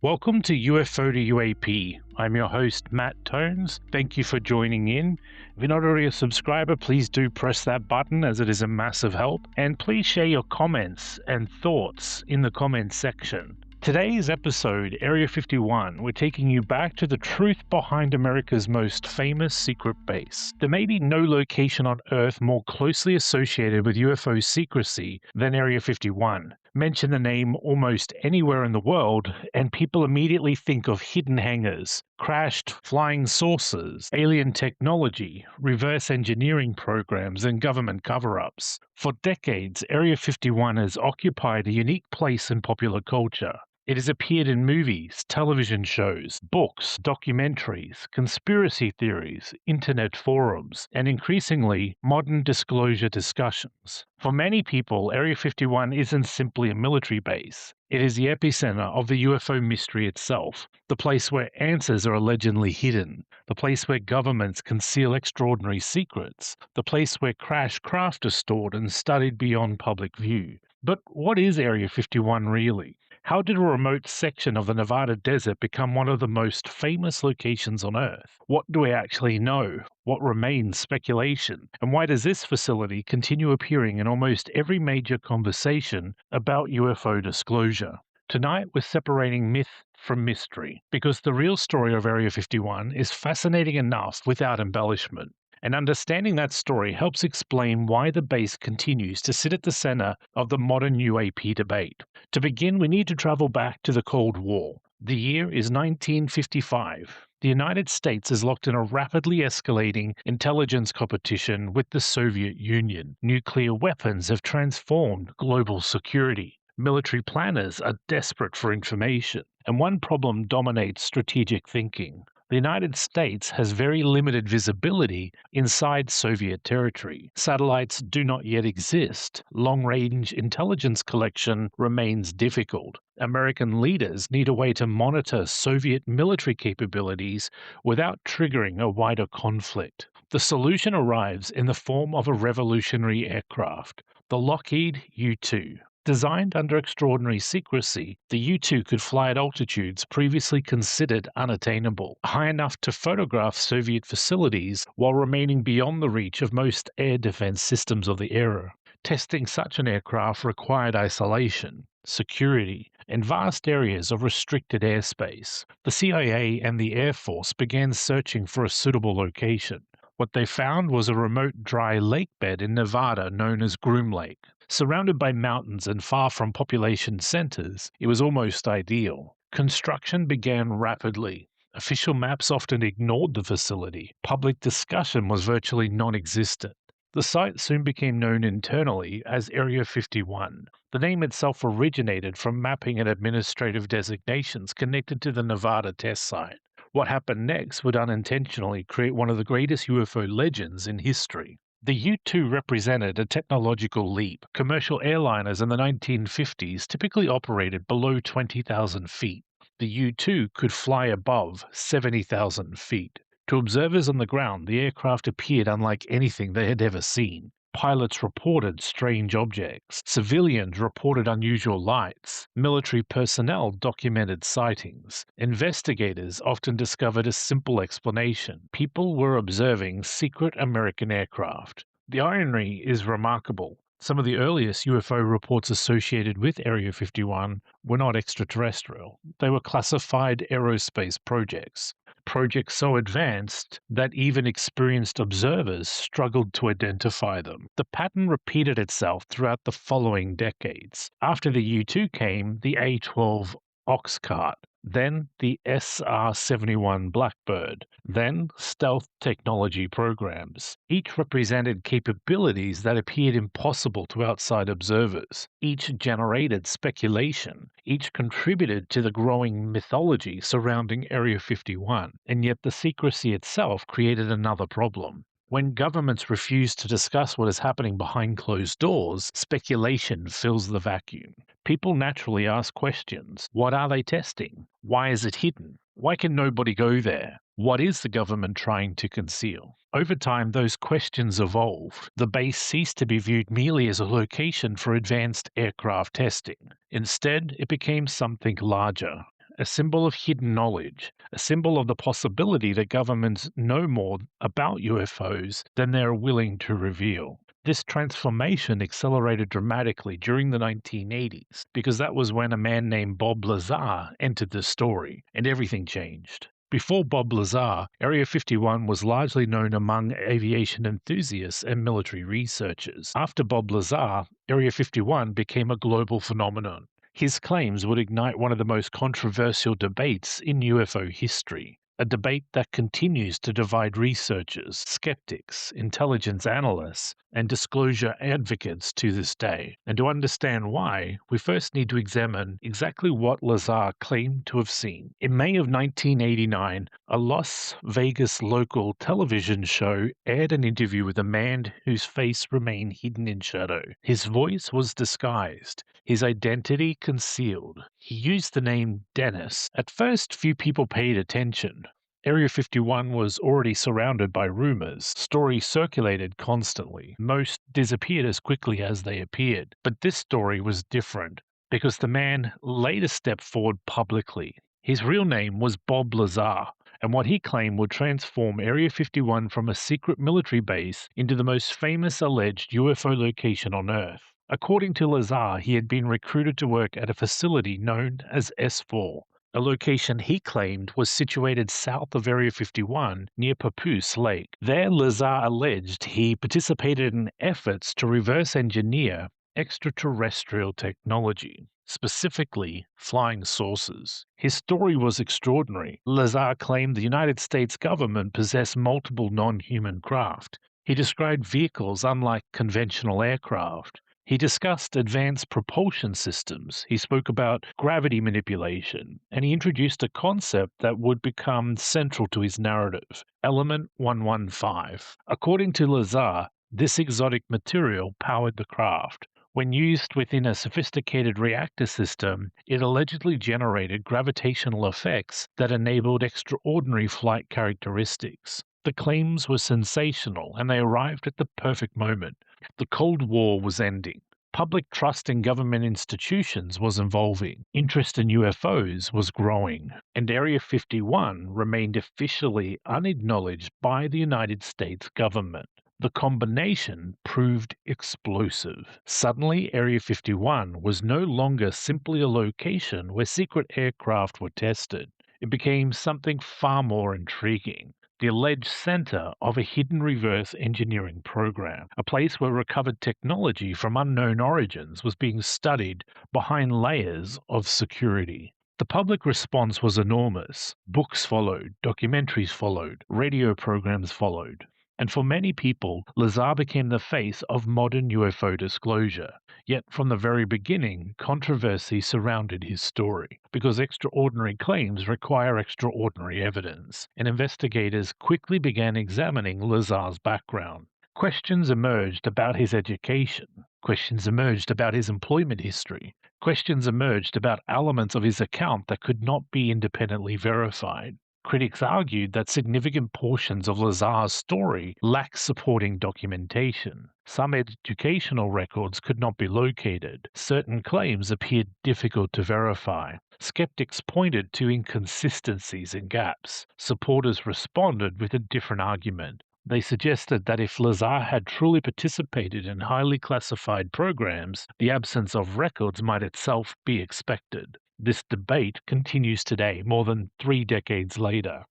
Welcome to UFO to UAP. I'm your host, Matt Tones. Thank you for joining in. If you're not already a subscriber, please do press that button as it is a massive help. And please share your comments and thoughts in the comments section. Today's episode, Area 51, we're taking you back to the truth behind America's most famous secret base. There may be no location on Earth more closely associated with UFO secrecy than Area 51. Mention the name almost anywhere in the world, and people immediately think of hidden hangars, crashed flying saucers, alien technology, reverse engineering programs, and government cover-ups. For decades, Area 51 has occupied a unique place in popular culture. It has appeared in movies, television shows, books, documentaries, conspiracy theories, internet forums, and increasingly, modern disclosure discussions. For many people, Area 51 isn't simply a military base. It is the epicenter of the UFO mystery itself, the place where answers are allegedly hidden, the place where governments conceal extraordinary secrets, the place where crashed craft are stored and studied beyond public view. But what is Area 51 really? How did a remote section of the Nevada desert become one of the most famous locations on Earth? What do we actually know? What remains speculation? And why does this facility continue appearing in almost every major conversation about UFO disclosure? Tonight, we're separating myth from mystery, because the real story of Area 51 is fascinating enough without embellishment. And understanding that story helps explain why the base continues to sit at the center of the modern UAP debate. To begin, we need to travel back to the Cold War. The year is 1955. The United States is locked in a rapidly escalating intelligence competition with the Soviet Union. Nuclear weapons have transformed global security. Military planners are desperate for information, and one problem dominates strategic thinking. The United States has very limited visibility inside Soviet territory. Satellites do not yet exist. Long-range intelligence collection remains difficult. American leaders need a way to monitor Soviet military capabilities without triggering a wider conflict. The solution arrives in the form of a revolutionary aircraft, the Lockheed U-2. Designed under extraordinary secrecy, the U-2 could fly at altitudes previously considered unattainable, high enough to photograph Soviet facilities while remaining beyond the reach of most air defense systems of the era. Testing such an aircraft required isolation, security, and vast areas of restricted airspace. The CIA and the Air Force began searching for a suitable location. What they found was a remote dry lake bed in Nevada known as Groom Lake. Surrounded by mountains and far from population centers, it was almost ideal. Construction began rapidly. Official maps often ignored the facility. Public discussion was virtually non-existent. The site soon became known internally as Area 51. The name itself originated from mapping and administrative designations connected to the Nevada test site. What happened next would unintentionally create one of the greatest UFO legends in history. The U-2 represented a technological leap. Commercial airliners in the 1950s typically operated below 20,000 feet. The U-2 could fly above 70,000 feet. To observers on the ground, the aircraft appeared unlike anything they had ever seen. Pilots reported strange objects. Civilians reported unusual lights. Military personnel documented sightings. Investigators often discovered a simple explanation. People were observing secret American aircraft. The irony is remarkable. Some of the earliest UFO reports associated with Area 51 were not extraterrestrial. They were classified aerospace projects. Projects so advanced that even experienced observers struggled to identify them. The pattern repeated itself throughout the following decades. After the U-2 came the A-12 Oxcart, then the SR-71 Blackbird, then stealth technology programs. Each represented capabilities that appeared impossible to outside observers. Each generated speculation. Each contributed to the growing mythology surrounding Area 51. And yet the secrecy itself created another problem. When governments refuse to discuss what is happening behind closed doors, speculation fills the vacuum. People naturally ask questions. What are they testing? Why is it hidden? Why can nobody go there? What is the government trying to conceal? Over time, those questions evolved. The base ceased to be viewed merely as a location for advanced aircraft testing. Instead, it became something larger. a symbol of hidden knowledge, a symbol of the possibility that governments know more about UFOs than they are willing to reveal. This transformation accelerated dramatically during the 1980s because that was when a man named Bob Lazar entered the story and everything changed. Before Bob Lazar, Area 51 was largely known among aviation enthusiasts and military researchers. After Bob Lazar, Area 51 became a global phenomenon. His claims would ignite one of the most controversial debates in UFO history, a debate that continues to divide researchers, skeptics, intelligence analysts, and disclosure advocates to this day. And to understand why, we first need to examine exactly what Lazar claimed to have seen. In May of 1989, a Las Vegas local television show aired an interview with a man whose face remained hidden in shadow. His voice was disguised, his identity concealed. He used the name Dennis. At first, few people paid attention. Area 51 was already surrounded by rumors. Stories circulated constantly. Most disappeared as quickly as they appeared. But this story was different because the man later stepped forward publicly. His real name was Bob Lazar, and what he claimed would transform Area 51 from a secret military base into the most famous alleged UFO location on Earth. According to Lazar, he had been recruited to work at a facility known as S4. A location he claimed was situated south of Area 51 near Papoose Lake. There, Lazar alleged he participated in efforts to reverse engineer extraterrestrial technology, specifically flying saucers. His story was extraordinary. Lazar claimed the United States government possessed multiple non-human craft. He described vehicles unlike conventional aircraft. He discussed advanced propulsion systems, he spoke about gravity manipulation, and he introduced a concept that would become central to his narrative, Element 115. According to Lazar, this exotic material powered the craft. When used within a sophisticated reactor system, it allegedly generated gravitational effects that enabled extraordinary flight characteristics. The claims were sensational, and they arrived at the perfect moment. The Cold War was ending. Public trust in government institutions was evolving. Interest in UFOs was growing. And Area 51 remained officially unacknowledged by the United States government. The combination proved explosive. Suddenly, Area 51 was no longer simply a location where secret aircraft were tested. It became something far more intriguing. The alleged center of a hidden reverse engineering program, a place where recovered technology from unknown origins was being studied behind layers of security. The public response was enormous. Books followed, documentaries followed, radio programs followed. And for many people, Lazar became the face of modern UFO disclosure. Yet from the very beginning, controversy surrounded his story, because extraordinary claims require extraordinary evidence, and investigators quickly began examining Lazar's background. Questions emerged about his education. Questions emerged about his employment history. Questions emerged about elements of his account that could not be independently verified. Critics argued that significant portions of Lazar's story lacked supporting documentation. Some educational records could not be located. Certain claims appeared difficult to verify. Skeptics pointed to inconsistencies and gaps. Supporters responded with a different argument. They suggested that if Lazar had truly participated in highly classified programs, the absence of records might itself be expected. This debate continues today, more than 3 decades later,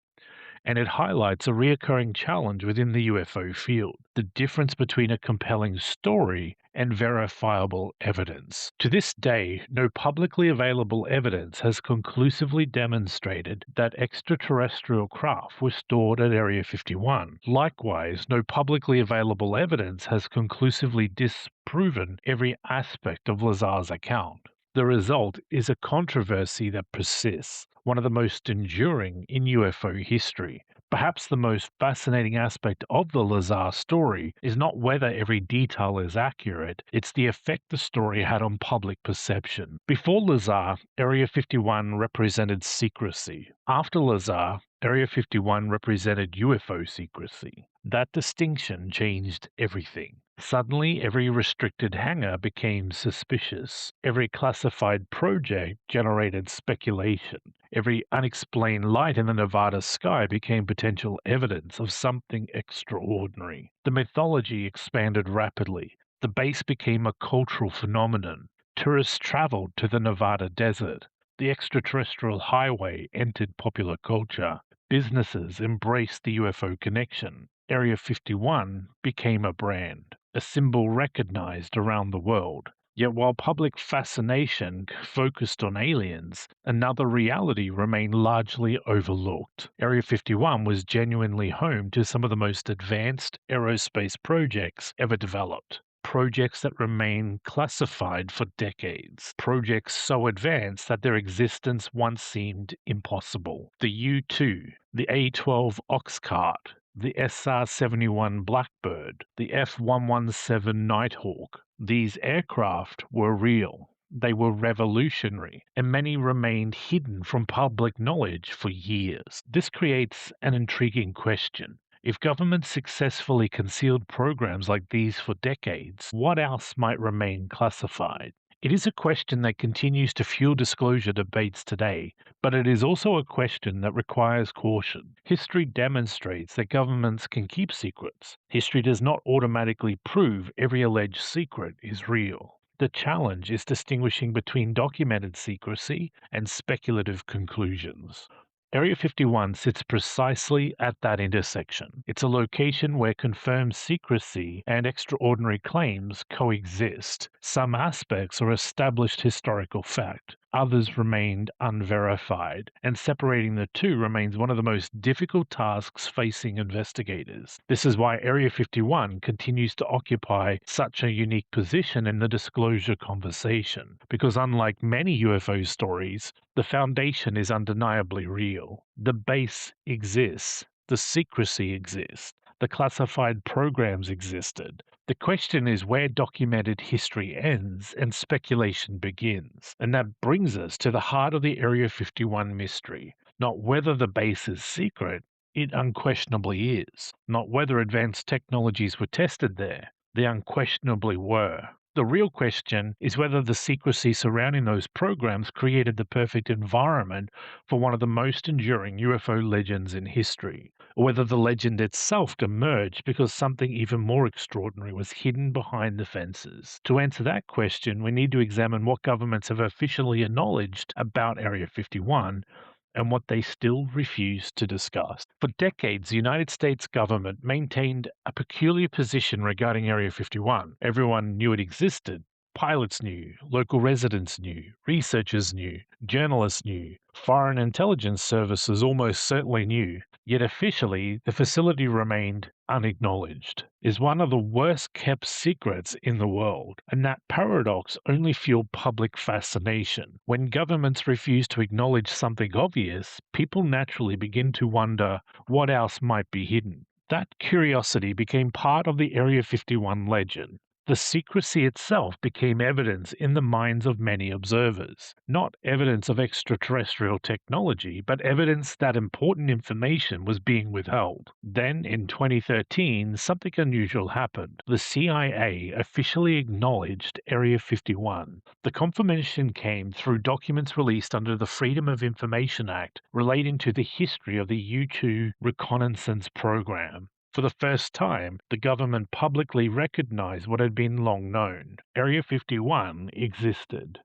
and it highlights a recurring challenge within the UFO field, the difference between a compelling story and verifiable evidence. To this day, no publicly available evidence has conclusively demonstrated that extraterrestrial craft were stored at Area 51. Likewise, no publicly available evidence has conclusively disproven every aspect of Lazar's account. The result is a controversy that persists, one of the most enduring in UFO history. Perhaps the most fascinating aspect of the Lazar story is not whether every detail is accurate, it's the effect the story had on public perception. Before Lazar, Area 51 represented secrecy. After Lazar, Area 51 represented UFO secrecy. That distinction changed everything. Suddenly, every restricted hangar became suspicious. Every classified project generated speculation. Every unexplained light in the Nevada sky became potential evidence of something extraordinary. The mythology expanded rapidly. The base became a cultural phenomenon. Tourists traveled to the Nevada desert. The extraterrestrial highway entered popular culture. Businesses embraced the UFO connection. Area 51 became a brand, a symbol recognized around the world. Yet while public fascination focused on aliens, another reality remained largely overlooked. Area 51 was genuinely home to some of the most advanced aerospace projects ever developed. Projects that remain classified for decades. Projects so advanced that their existence once seemed impossible. The U-2, the A-12 Oxcart, the SR-71 Blackbird, the F-117 Nighthawk. These aircraft were real. They were revolutionary, and many remained hidden from public knowledge for years. This creates an intriguing question. If governments successfully concealed programs like these for decades, what else might remain classified? It is a question that continues to fuel disclosure debates today, but it is also a question that requires caution. History demonstrates that governments can keep secrets. History does not automatically prove every alleged secret is real. The challenge is distinguishing between documented secrecy and speculative conclusions. Area 51 sits precisely at that intersection. It's a location where confirmed secrecy and extraordinary claims coexist. Some aspects are established historical fact, others remained unverified, and separating the two remains one of the most difficult tasks facing investigators. This is why Area 51 continues to occupy such a unique position in the disclosure conversation, because unlike many UFO stories, the foundation is undeniably real. The base exists, the secrecy exists, the classified programs existed. The question is where documented history ends and speculation begins. And that brings us to the heart of the Area 51 mystery. Not whether the base is secret, it unquestionably is. Not whether advanced technologies were tested there, they unquestionably were. The real question is whether the secrecy surrounding those programs created the perfect environment for one of the most enduring UFO legends in history, or whether the legend itself emerged because something even more extraordinary was hidden behind the fences. To answer that question, we need to examine what governments have officially acknowledged about Area 51 and what they still refuse to discuss. For decades, the United States government maintained a peculiar position regarding Area 51. Everyone knew it existed. Pilots knew, local residents knew, researchers knew, journalists knew, foreign intelligence services almost certainly knew. Yet officially, the facility remained unacknowledged. Is one of the worst kept secrets in the world, and that paradox only fueled public fascination. When governments refuse to acknowledge something obvious, people naturally begin to wonder what else might be hidden. That curiosity became part of the Area 51 legend. The secrecy itself became evidence in the minds of many observers. Not evidence of extraterrestrial technology, but evidence that important information was being withheld. Then, in 2013, something unusual happened. The CIA officially acknowledged Area 51. The confirmation came through documents released under the Freedom of Information Act relating to the history of the U-2 reconnaissance program. For the first time, the government publicly recognized what had been long known. Area 51 existed.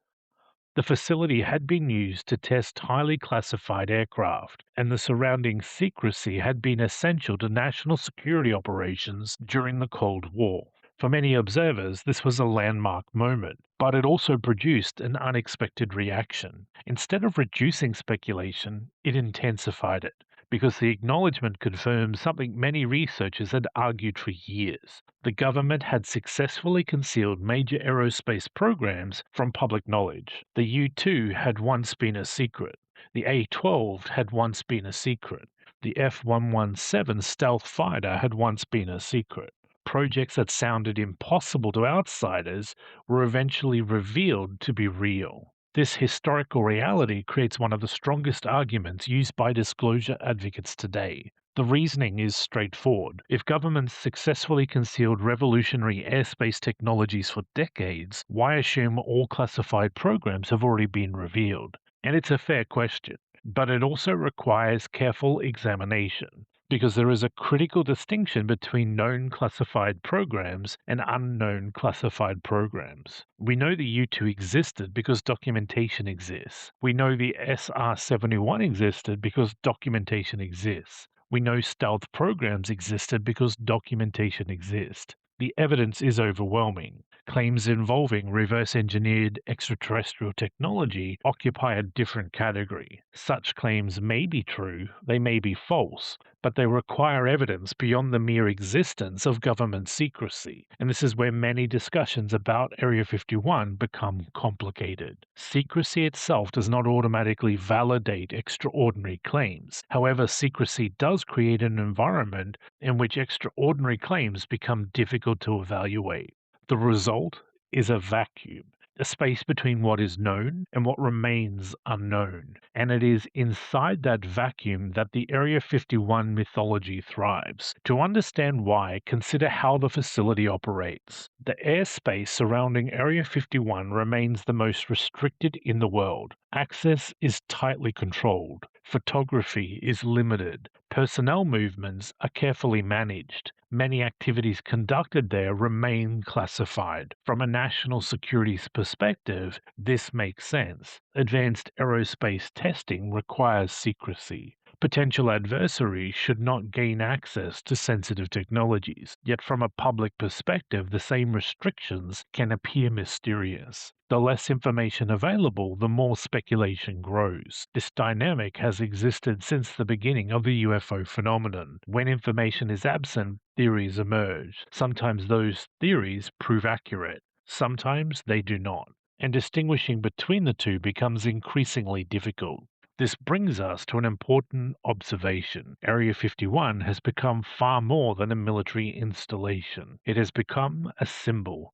The facility had been used to test highly classified aircraft, and the surrounding secrecy had been essential to national security operations during the Cold War. For many observers, this was a landmark moment, but it also produced an unexpected reaction. Instead of reducing speculation, it intensified it, because the acknowledgement confirmed something many researchers had argued for years. The government had successfully concealed major aerospace programs from public knowledge. The U-2 had once been a secret. The A-12 had once been a secret. The F-117 stealth fighter had once been a secret. Projects that sounded impossible to outsiders were eventually revealed to be real. This historical reality creates one of the strongest arguments used by disclosure advocates today. The reasoning is straightforward. If governments successfully concealed revolutionary airspace technologies for decades, why assume all classified programs have already been revealed? And it's a fair question. but it also requires careful examination because there is a critical distinction between known classified programs and unknown classified programs. We know the U-2 existed because documentation exists. We know the SR-71 existed because documentation exists. We know stealth programs existed because documentation exists. The evidence is overwhelming. Claims involving reverse engineered extraterrestrial technology occupy a different category. Such claims may be true, they may be false, but they require evidence beyond the mere existence of government secrecy. And this is where many discussions about Area 51 become complicated. Secrecy itself does not automatically validate extraordinary claims. However, secrecy does create an environment in which extraordinary claims become difficult to evaluate. The result is a vacuum, a space between what is known and what remains unknown. And it is inside that vacuum that the Area 51 mythology thrives. To understand why, consider how the facility operates. The airspace surrounding Area 51 remains the most restricted in the world. Access is tightly controlled. Photography is limited. Personnel movements are carefully managed. Many activities conducted there remain classified. From a national security perspective, this makes sense. Advanced aerospace testing requires secrecy. Potential adversaries should not gain access to sensitive technologies, yet from a public perspective, the same restrictions can appear mysterious. The less information available, the more speculation grows. This dynamic has existed since the beginning of the UFO phenomenon. When information is absent, theories emerge. Sometimes those theories prove accurate, sometimes they do not, and distinguishing between the two becomes increasingly difficult. This brings us to an important observation. Area 51 has become far more than a military installation. It has become a symbol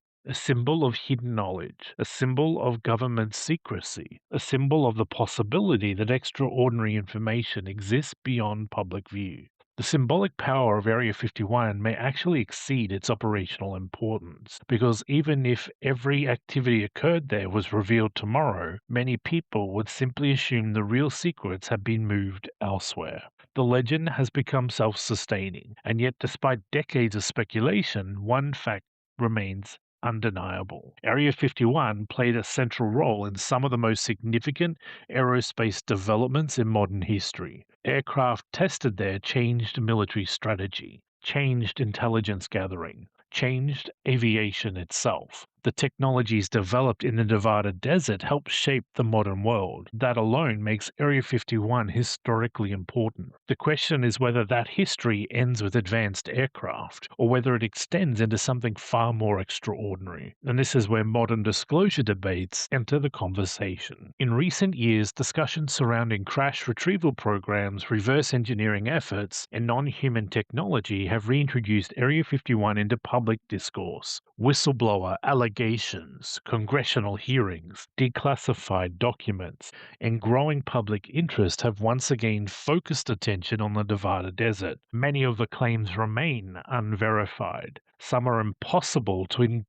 of hidden knowledge, a symbol of government secrecy, a symbol of the possibility that extraordinary information exists beyond public view. The symbolic power of Area 51 may actually exceed its operational importance, because even if every activity occurred there was revealed tomorrow, many people would simply assume the real secrets have been moved elsewhere. The legend has become self-sustaining, and yet despite decades of speculation, one fact remains undeniable. Area 51 played a central role in some of the most significant aerospace developments in modern history. Aircraft tested there changed military strategy, changed intelligence gathering, changed aviation itself. The technologies developed in the Nevada desert helped shape the modern world. That alone makes Area 51 historically important. The question is whether that history ends with advanced aircraft, or whether it extends into something far more extraordinary. And this is where modern disclosure debates enter the conversation. In recent years, discussions surrounding crash retrieval programs, reverse engineering efforts, and non-human technology have reintroduced Area 51 into public discourse. Whistleblower allegations, congressional hearings, declassified documents, and growing public interest have once again focused attention on the Nevada desert. Many of the claims remain unverified. Some are impossible to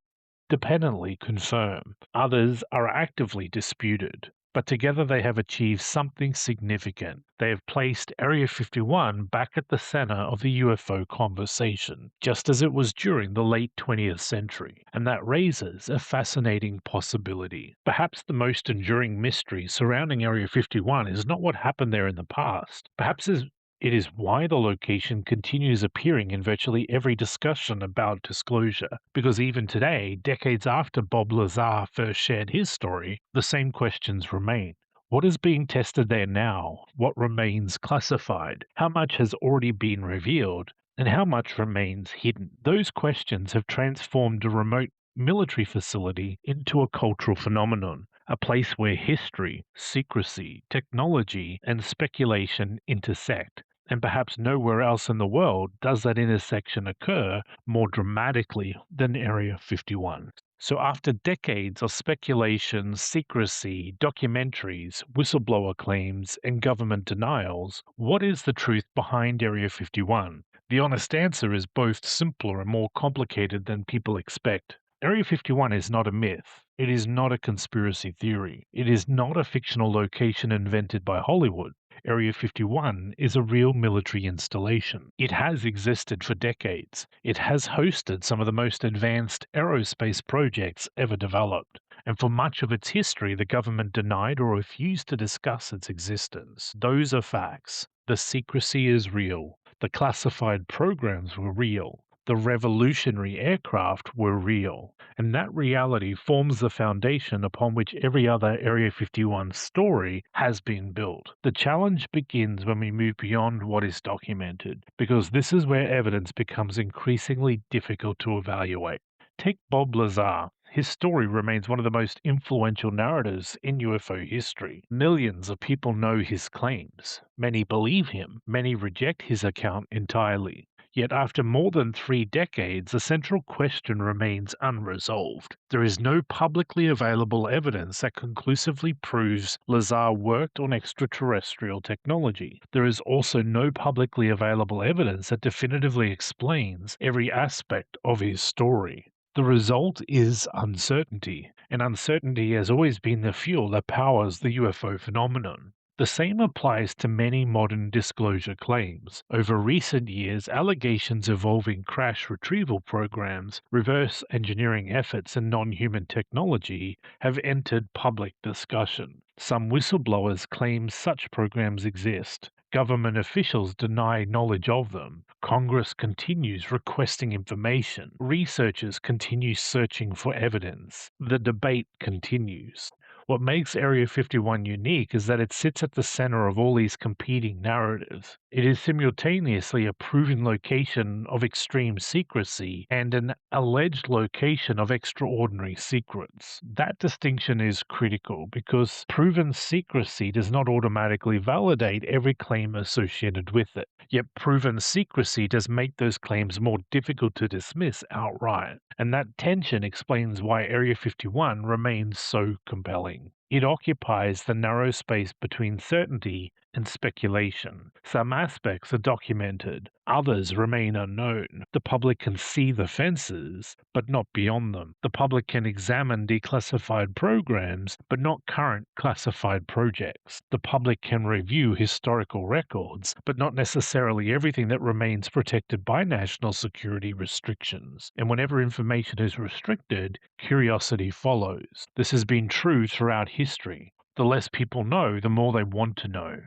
independently confirm. Others are actively disputed. But together they have achieved something significant. They have placed Area 51 back at the center of the UFO conversation, just as it was during the late 20th century. And that raises a fascinating possibility. Perhaps the most enduring mystery surrounding Area 51 is not what happened there in the past. Perhaps it is why the location continues appearing in virtually every discussion about disclosure, because even today, decades after Bob Lazar first shared his story, the same questions remain. What is being tested there now? What remains classified? How much has already been revealed? And how much remains hidden? Those questions have transformed a remote military facility into a cultural phenomenon, a place where history, secrecy, technology, and speculation intersect. And perhaps nowhere else in the world does that intersection occur more dramatically than Area 51. So, after decades of speculation, secrecy, documentaries, whistleblower claims, and government denials, what is the truth behind Area 51? The honest answer is both simpler and more complicated than people expect. Area 51 is not a myth. It is not a conspiracy theory. It is not a fictional location invented by Hollywood. Area 51 is a real military installation. It has existed for decades. It has hosted some of the most advanced aerospace projects ever developed. And for much of its history, the government denied or refused to discuss its existence. Those are facts. The secrecy is real. The classified programs were real. The revolutionary aircraft were real. And that reality forms the foundation upon which every other Area 51 story has been built. The challenge begins when we move beyond what is documented, because this is where evidence becomes increasingly difficult to evaluate. Take Bob Lazar. His story remains one of the most influential narratives in UFO history. Millions of people know his claims. Many believe him. Many reject his account entirely. Yet after more than 3 decades, the central question remains unresolved. There is no publicly available evidence that conclusively proves Lazar worked on extraterrestrial technology. There is also no publicly available evidence that definitively explains every aspect of his story. The result is uncertainty, and uncertainty has always been the fuel that powers the UFO phenomenon. The same applies to many modern disclosure claims. Over recent years, allegations involving crash retrieval programs, reverse engineering efforts, and non human technology have entered public discussion. Some whistleblowers claim such programs exist. Government officials deny knowledge of them. Congress continues requesting information. Researchers continue searching for evidence. The debate continues. What makes Area 51 unique is that it sits at the center of all these competing narratives. It is simultaneously a proven location of extreme secrecy and an alleged location of extraordinary secrets. That distinction is critical because proven secrecy does not automatically validate every claim associated with it. Yet proven secrecy does make those claims more difficult to dismiss outright. And that tension explains why Area 51 remains so compelling. It occupies the narrow space between certainty and speculation. Some aspects are documented, others remain unknown. The public can see the fences, but not beyond them. The public can examine declassified programs, but not current classified projects. The public can review historical records, but not necessarily everything that remains protected by national security restrictions. And whenever information is restricted, curiosity follows. This has been true throughout history. The less people know, the more they want to know.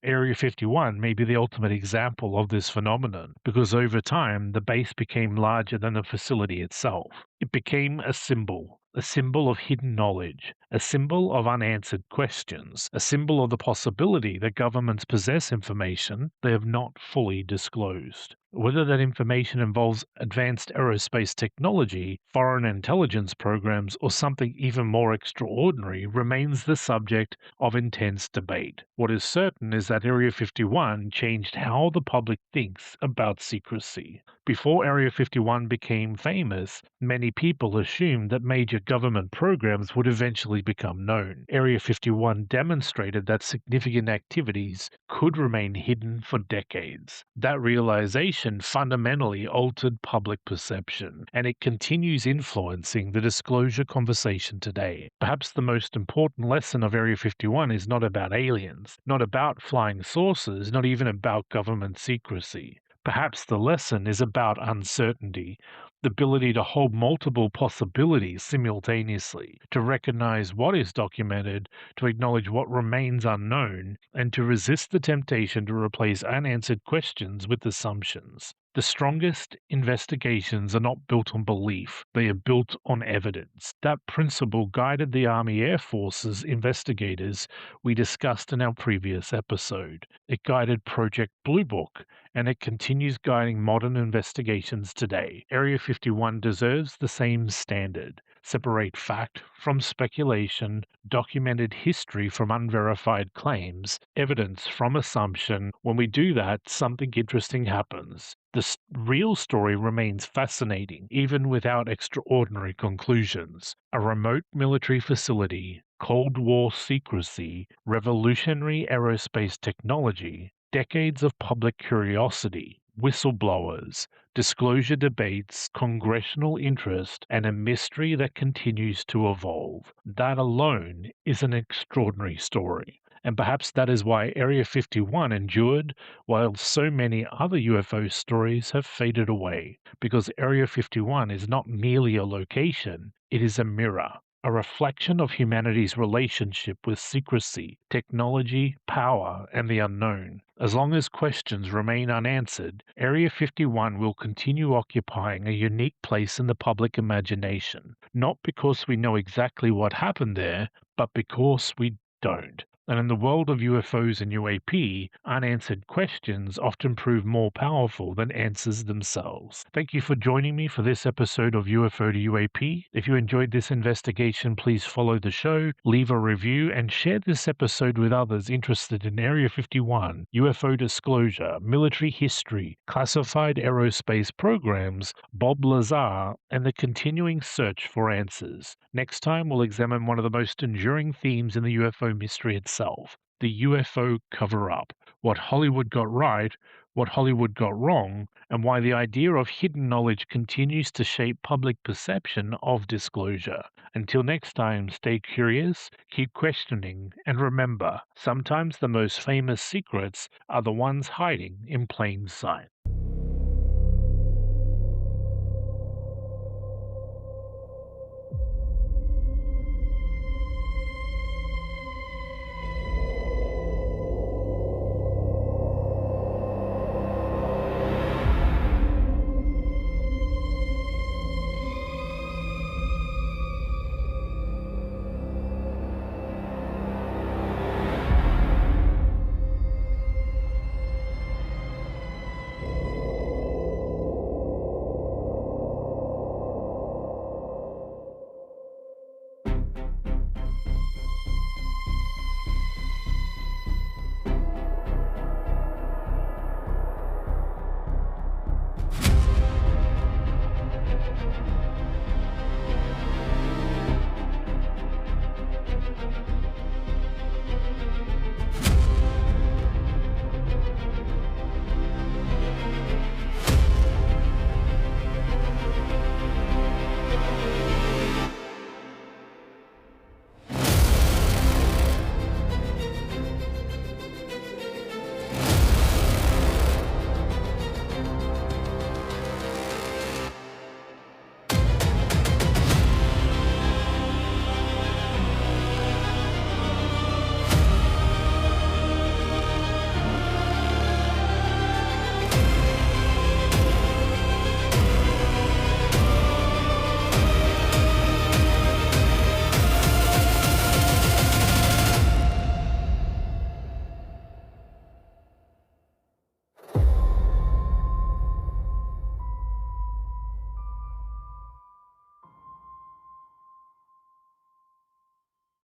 Area 51 may be the ultimate example of this phenomenon because over time the base became larger than the facility itself. It became a symbol of hidden knowledge, a symbol of unanswered questions, a symbol of the possibility that governments possess information they have not fully disclosed. Whether that information involves advanced aerospace technology, foreign intelligence programs, or something even more extraordinary remains the subject of intense debate. What is certain is that Area 51 changed how the public thinks about secrecy. Before Area 51 became famous, many people assumed that major government programs would eventually become known. Area 51 demonstrated that significant activities could remain hidden for decades. That realization fundamentally altered public perception, and it continues influencing the disclosure conversation today. Perhaps the most important lesson of Area 51 is not about aliens, not about flying saucers, not even about government secrecy. Perhaps the lesson is about uncertainty, the ability to hold multiple possibilities simultaneously, to recognize what is documented, to acknowledge what remains unknown, and to resist the temptation to replace unanswered questions with assumptions. The strongest investigations are not built on belief, they are built on evidence. That principle guided the Army Air Force's investigators we discussed in our previous episode. It guided Project Blue Book, and it continues guiding modern investigations today. Area 51 deserves the same standard. Separate fact from speculation, documented history from unverified claims, evidence from assumption. When we do that, something interesting happens. The real story remains fascinating, even without extraordinary conclusions. A remote military facility, Cold War secrecy, revolutionary aerospace technology, decades of public curiosity, whistleblowers, disclosure debates, congressional interest, and a mystery that continues to evolve. That alone is an extraordinary story. And perhaps that is why Area 51 endured while so many other UFO stories have faded away. Because Area 51 is not merely a location, it is a mirror. A reflection of humanity's relationship with secrecy, technology, power, and the unknown. As long as questions remain unanswered, Area 51 will continue occupying a unique place in the public imagination, not because we know exactly what happened there, but because we don't. And in the world of UFOs and UAP, unanswered questions often prove more powerful than answers themselves. Thank you for joining me for this episode of UFO to UAP. If you enjoyed this investigation, please follow the show, leave a review, and share this episode with others interested in Area 51, UFO disclosure, military history, classified aerospace programs, Bob Lazar, and the continuing search for answers. Next time, we'll examine one of the most enduring themes in the UFO mystery itself, the UFO cover up. What Hollywood got right, what Hollywood got wrong, and why the idea of hidden knowledge continues to shape public perception of disclosure. Until next time, stay curious, keep questioning, and remember, sometimes the most famous secrets are the ones hiding in plain sight.